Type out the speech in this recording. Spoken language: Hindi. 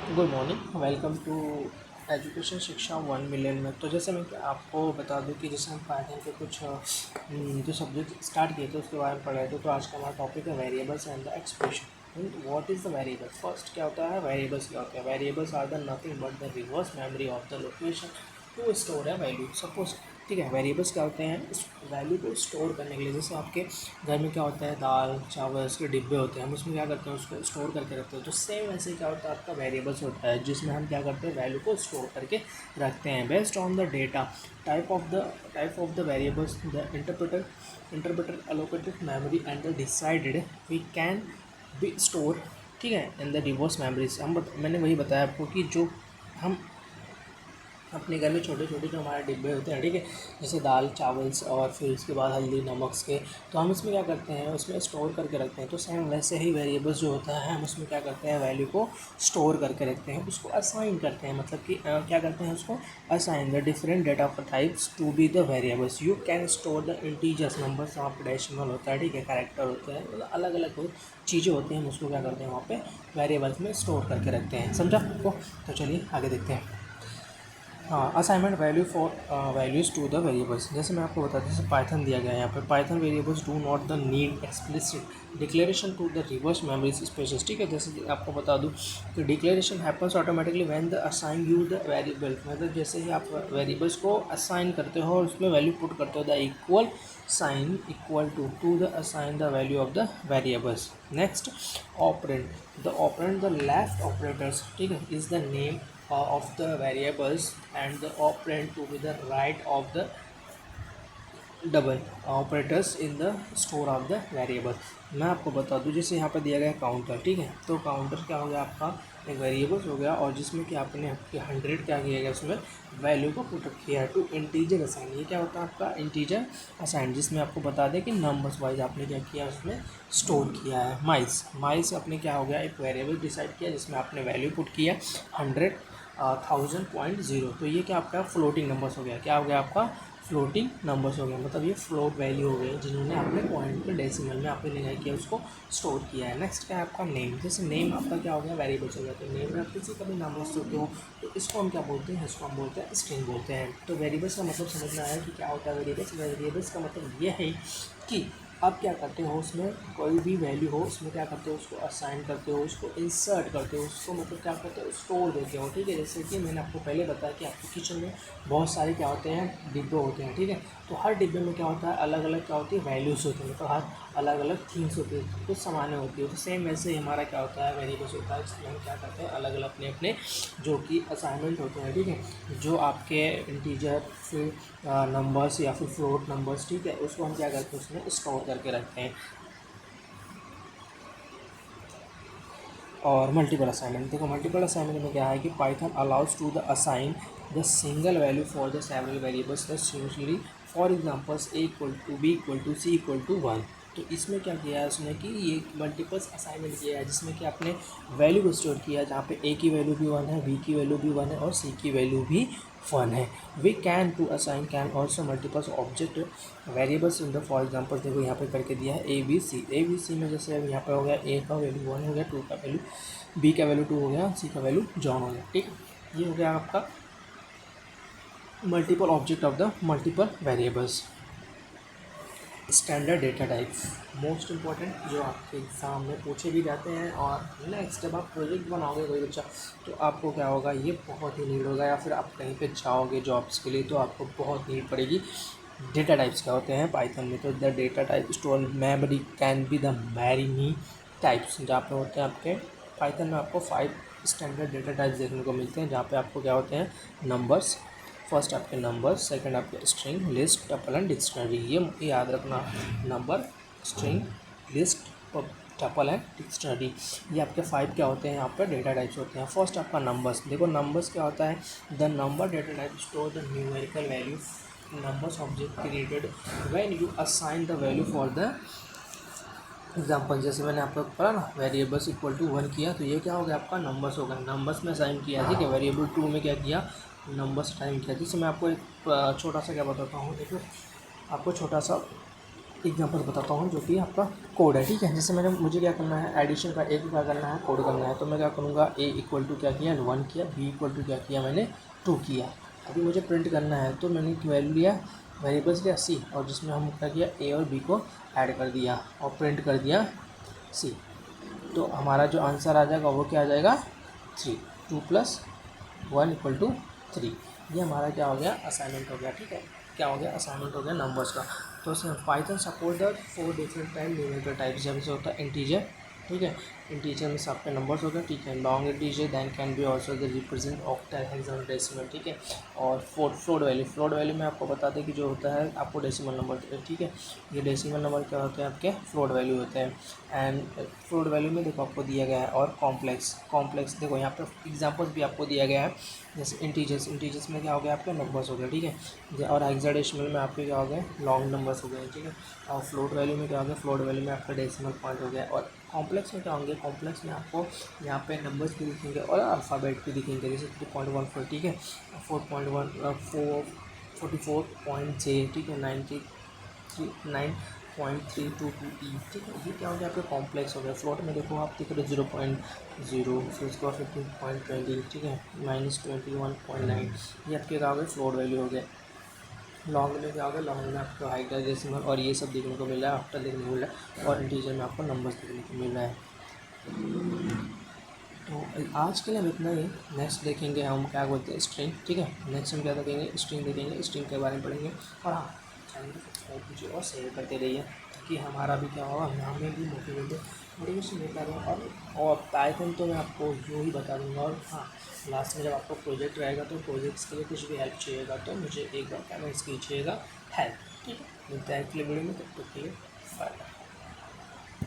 Good morning, welcome to education Shiksha 1 million में। तो जैसे मैं आपको बता दूं कि जैसे हम पाइथन के कुछ जो सब्जेक्ट स्टार्ट किए थे उसके बारे में पढ़ रहे थे। तो आज का हमारा टॉपिक है variables and the expression. What is the variable? First क्या होता है वेरिएबल्स? क्या होता है variables? Are the nothing but the reverse memory of the location to store है वैल्यू। सपोज ठीक है, वेरिएबल्स क्या होते हैं? इस वैल्यू को स्टोर करने के लिए। जैसे आपके घर में क्या होता है, दाल चावल के डिब्बे होते हैं, हम उसमें क्या करते हैं, उसको स्टोर करके रखते हैं। तो सेम वैसे क्या होता है, आपका वेरिएबल्स होता है जिसमें हम क्या करते हैं, वैल्यू को स्टोर करके रखते हैं based on the data type of the variables the interpreter allocated memory and the decided we can be store, ठीक है, इन द रिवर्स मेमोरीज। मैंने वही बताया आपको कि जो हम अपने घर में छोटे छोटे जो हमारे डिब्बे होते हैं, ठीक है, जैसे दाल चावल्स और फिर उसके बाद हल्दी नमक के, तो हम इसमें क्या करते हैं, उसमें स्टोर करके रखते हैं। तो सेम वैसे ही वेरिएबल्स जो होता है, हम उसमें क्या करते हैं, वैल्यू को स्टोर करके रखते हैं, उसको असाइन करते हैं। मतलब कि क्या करते हैं, उसको assign the different data types to be the variables. You can store the integers numbers, वहाँ पर डेसिमल होता है, ठीक है, कैरेक्टर होते हैं, मतलब अलग अलग चीज़ें होती हैं, हम उसको क्या करते हैं, वहाँ पे वेरिएबल्स में स्टोर करके रखते हैं। समझा आपको? तो चलिए आगे देखते हैं। हाँ, assignment value for values to the variables. जैसे मैं आपको बताता हूँ, जैसे पाइथन दिया गया है यहाँ पे, Python variables do not the need explicit declaration to the reverse memories spaces. ठीक है, जैसे कि आपको बता दूँ कि declaration happens automatically when the assign you the variable. मतलब जैसे ही आप वेरिएबल्स को असाइन करते हो और उसमें वैल्यू पुट करते हो, the equal sign equal to the assign the value of the variables. Next, operand the left operators, ठीक है, is the name of the variables and the operand to be the right of the double operators in the store of the variable. मैं आपको बता दूं, जैसे यहाँ पर दिया गया काउंटर, ठीक है, तो काउंटर क्या हो गया, आपका एक वेरिएबल्स हो गया, और जिसमें कि आपने आपके 100 क्या किया गया, उसमें वैल्यू को पुट किया है टू इंटीजर असाइन। ये क्या होता है, आपका इंटीजर असाइन, जिसमें आपको बता दें कि नंबर्स वाइज आपने क्या किया, उसमें स्टोर किया है। माइल्स अपने क्या हो गया, एक वेरिएबल डिसाइड किया जिसमें आपने वैल्यू पुट किया 100,000.0। तो ये क्या आपका फ्लोटिंग नंबर्स हो गया, क्या हो गया आपका फ्लोटिंग नंबर्स हो गया, मतलब ये फ्लोट वैल्यू हो गई जिन्होंने आपने पॉइंट पे डेसिमल में आपने क्या किया, उसको स्टोर किया है। नेक्स्ट क्या है आपका नेम। जैसे नेम आपका क्या हो गया, वेरिएबल्स हो गया, तो नेम में आप किसी का भी नाम रख सकते हो, तो इसको हम क्या बोलते हैं, इसको हम बोलते हैं स्ट्रिंग बोलते हैं। तो वेरिएबल्स का मतलब समझ में आया कि क्या होता है वेरिएबल्स का मतलब ये है कि आप क्या करते हो, उसमें कोई भी वैल्यू हो, उसमें क्या करते हो, उसको असाइन करते हो, उसको इंसर्ट करते हो, उसको मतलब क्या करते हो, स्टोर देते हो। ठीक है, जैसे कि मैंने आपको पहले बताया कि आपके किचन में बहुत सारे क्या होते हैं, डिब्बे होते हैं, ठीक है, तो हर डिब्बे में क्या होता है, अलग अलग क्या होती है, वैल्यूज़ होती हैं, तो हर अलग अलग थिंग्स होती है, कुछ सामान्य होती है। तो सेम वैसे ही हमारा क्या होता है, वेरिएबल्स होता है, इसमें हम क्या करते हैं, अलग अलग अपने अपने जो कि असाइनमेंट होते हैं, ठीक है, जो आपके इंटीजर फिर नंबर्स या फिर फ्लोट नंबर्स, ठीक है, उसको हम क्या करते हैं, उसमें स्टोर करके रखते हैं। और मल्टीपल असाइनमेंट, देखो मल्टीपल असाइनमेंट में क्या है कि Python allows to the assign the single value for the several variables usually, for examples A equal to B equal to C equal to 1। तो इसमें क्या किया है उसने कि ये मल्टीपल्स असाइनमेंट किया है जिसमें कि आपने वैल्यू को स्टोर किया है, जहाँ पे ए की वैल्यू भी 1 है, बी की वैल्यू भी 1 है और सी की वैल्यू भी 1 है। We can to assign can also multiples object variables in the, for example देखो यहाँ पे करके दिया है ए बी सी में, जैसे अब यहाँ पे हो गया ए का वैल्यू 1 हो गया, 2 का वैल्यू, बी का वैल्यू 2 हो गया, सी का वैल्यू जॉन हो गया। ठीक, ये हो गया आपका multiple object of the multiple variables. Standard data type most important, जो आपके एग्ज़ाम में पूछे भी जाते हैं। और नेक्स्ट जब आप प्रोजेक्ट बनाओगे कोई बच्चा, तो आपको क्या होगा, ये बहुत ही नीड होगा, या फिर आप कहीं पे जाओगे जॉब्स के लिए तो आपको बहुत नीड पड़ेगी। डेटा टाइप्स क्या होते हैं पाइथन में, तो the data type store memory can be the many types, जहाँ पे होते हैं आपके पाइथन में आपको 5 स्टैंडर्ड डेटा टाइप्स देखने को मिलते हैं, जहाँ पे आपको क्या होते हैं, नंबर्स, फर्स्ट आपके नंबर, सेकंड आपके string, list, tuple and dictionary. ये याद रखना, number, string, list, tuple and dictionary, ये आपके 5 क्या होते हैं, यहाँ पर डेटा टाइप्स होते हैं। फर्स्ट आपका नंबर्स, देखो नंबर्स क्या होता है, the number data type store the numerical value numbers object created when you assign the value for the example. जैसे मैंने आपको पढ़ा ना, वेरिएबल्स इक्वल टू 1 किया, तो ये क्या हो गया, आपका नंबर्स होगा, नंबर्स में असाइन किया, ठीक है। वेरिएबल 2 में क्या किया, नंबर्स असाइन किया। जैसे मैं आपको एक छोटा सा क्या बताता हूँ, देखो आपको छोटा सा एग्जांपल बताता हूँ जो कि आपका कोड है, ठीक है। जैसे मुझे क्या करना है, एडिशन का एक क्या करना है, कोड करना है। तो मैं क्या करूँगा, ए इक्वल टू क्या किया 1 किया, बी इक्वल टू क्या किया मैंने 2 किया। अभी मुझे प्रिंट करना है तो मैंने वैल्यू लिया, वेरिएबल्स लिया सी, और जिसमें हम क्या किया ए और बी को ऐड कर दिया और प्रिंट कर दिया सी। तो हमारा जो आंसर आ जाएगा वो क्या आ जाएगा 3, 2 + 1 इक्वल टू 3। ये हमारा क्या हो गया, असाइनमेंट हो गया, ठीक है। क्या हो गया, असाइनमेंट हो गया नंबर्स का। तो Python support the 4 different type numerical type, जैसे होता है इंटीजर, ठीक है। इंटीजर में आपके नंबर्स हो गए, ठीक है। Long integer than can be also the represent octal hexadecimal, ठीक है। और फ्लोट वैल्यू में आपको बता दें कि जो होता है आपको डेसिमल नंबर, ठीक है। ये डेसिमल नंबर क्या होते हैं, आपके फ्लोट वैल्यू होते हैं। एंड फ्लोट वैल्यू में देखो आपको दिया गया है, और कॉम्प्लेक्स देखो यहाँ पे एग्जांपल्स भी आपको दिया गया है। जैसे इंटीजर्स में क्या हो गया, आपके नंबर्स हो गए, ठीक है। और हेक्साडेसिमल में आपके क्या हो गए, लॉन्ग नंबर्स हो गए, ठीक है। और फ्लोट वैल्यू में क्या हो गया, फ्लोट वैल्यू में आपका डेसिमल पॉइंट हो गया। और कॉम्प्लेक्स में क्या होंगे, कॉम्प्लेक्स में आपको यहाँ पे नंबर्स भी दिखेंगे और अल्फ़ाबेट भी दिखेंगे, जैसे 3.14, ठीक है, 44.J, ठीक है, 9.322E, ठीक है। ये क्या हो गया, आपके कॉम्प्लेक्स हो गया। फ्लोट में देखो आप देख रहे हो 0.0, फिर उसके बाद 15.20, ठीक है, -21.9, ये आपके क्या हो गए, फ्लोट वैल्यू हो गए। लॉन्ग में क्या होगा, लॉन्ग में आपको हाइड्रा डेसिमल और ये सब देखने को मिल रहा है, ऑक्टल देखने को मिल रहा है, और इंटीजर में आपको नंबर्स देखने को मिल रहा है। तो आज के लिए हम इतना ही। नेक्स्ट देखेंगे हम क्या बोलते हैं, स्ट्रिंग, ठीक है। नेक्स्ट हम क्या देखेंगे, स्ट्रिंग देखेंगे, स्ट्रिंग के बारे में पढ़ेंगे। और हाँ, चैनल को सब्सक्राइब कीजिए और शेयर करते रहिए, ताकि हमारा भी क्या होगा, हमें भी मोटिवेशन मिलता रहे। और पाइथन तो मैं आपको यूँ ही बता दूँगा। और हाँ, लास्ट में जब आपको प्रोजेक्ट रहेगा तो प्रोजेक्ट्स के लिए कुछ भी हेल्प चाहिएगा तो मुझे एक बार कमेंट्स कीजिएगा हेल्प, ठीक है। मिलता है अगले वीडियो में, तब तक के लिए बाय।